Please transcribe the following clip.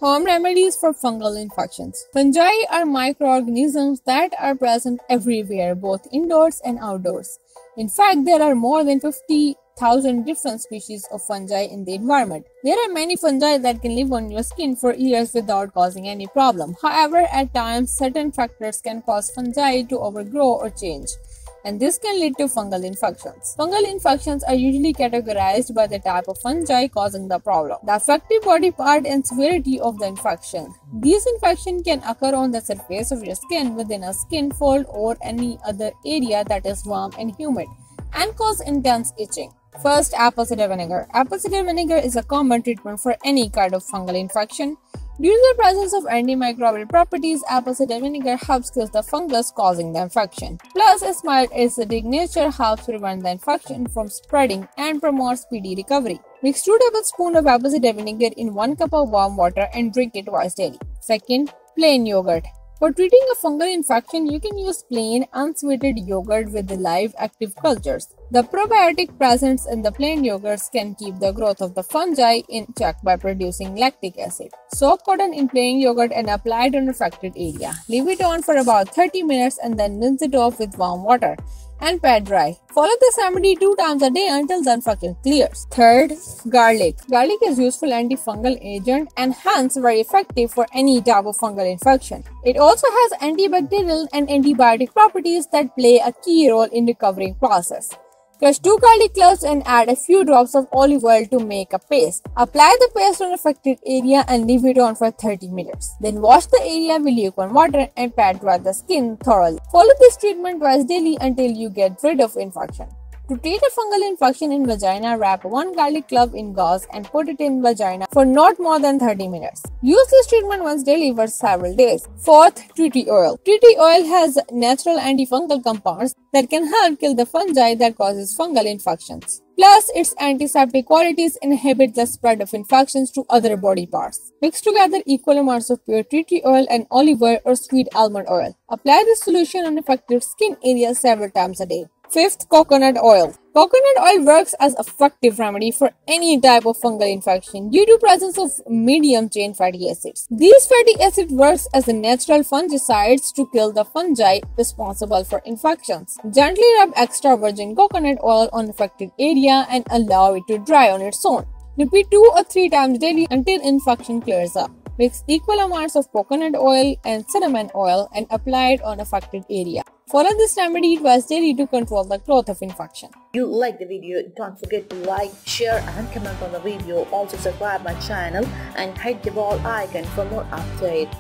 Home remedies for fungal infections. Fungi are microorganisms that are present everywhere, both indoors and outdoors. In fact, there are more than 50,000 different species of fungi in the environment. There are many fungi that can live on your skin for years without causing any problem. However, at times, certain factors can cause fungi to overgrow or change, and this can lead to fungal infections. Fungal infections are usually categorized by the type of fungi causing the problem, the affected body part, and severity of the infection. These infections can occur on the surface of your skin, within a skin fold, or any other area that is warm and humid, and cause intense itching. First, apple cider vinegar. Apple cider vinegar is a common treatment for any kind of fungal infection. Due to the presence of antimicrobial properties, apple cider vinegar helps kill the fungus causing the infection. Plus, its mild acidic nature helps prevent the infection from spreading and promotes speedy recovery. Mix 2 tablespoons of apple cider vinegar in 1 cup of warm water and drink it twice daily. Second, plain yogurt. For treating a fungal infection, you can use plain, unsweetened yogurt with the live active cultures. The probiotic present in the plain yogurts can keep the growth of the fungi in check by producing lactic acid. Soak cotton in plain yogurt and apply it on affected area. Leave it on for about 30 minutes and then rinse it off with warm water and pat dry. Follow this remedy 2 times a day until the infection clears. Third, garlic. Garlic is useful antifungal agent and hence very effective for any type of fungal infection. It also has antibacterial and antibiotic properties that play a key role in recovering process. Crush 2 garlic cloves and add a few drops of olive oil to make a paste. Apply the paste on affected area and leave it on for 30 minutes. Then wash the area with lukewarm water and pat dry the skin thoroughly. Follow this treatment twice daily until you get rid of infection. To treat a fungal infection in vagina, wrap 1 garlic clove in gauze and put it in vagina for not more than 30 minutes. Use this treatment once daily for several days. Fourth, tea tree oil. Tea tree oil has natural antifungal compounds that can help kill the fungi that causes fungal infections. Plus, its antiseptic qualities inhibit the spread of infections to other body parts. Mix together equal amounts of pure tea tree oil and olive oil or sweet almond oil. Apply this solution on affected skin areas several times a day. Fifth, coconut oil. Coconut oil works as an effective remedy for any type of fungal infection due to presence of medium-chain fatty acids. These fatty acids work as a natural fungicides to kill the fungi responsible for infections. Gently rub extra virgin coconut oil on affected area and allow it to dry on its own. Repeat 2 or 3 times daily until infection clears up. Mix equal amounts of coconut oil and cinnamon oil and apply it on affected area. Follow this remedy twice daily to control the growth of infection. If you like the video, don't forget to like, share and comment on the video. Also subscribe my channel and hit the bell icon for more updates.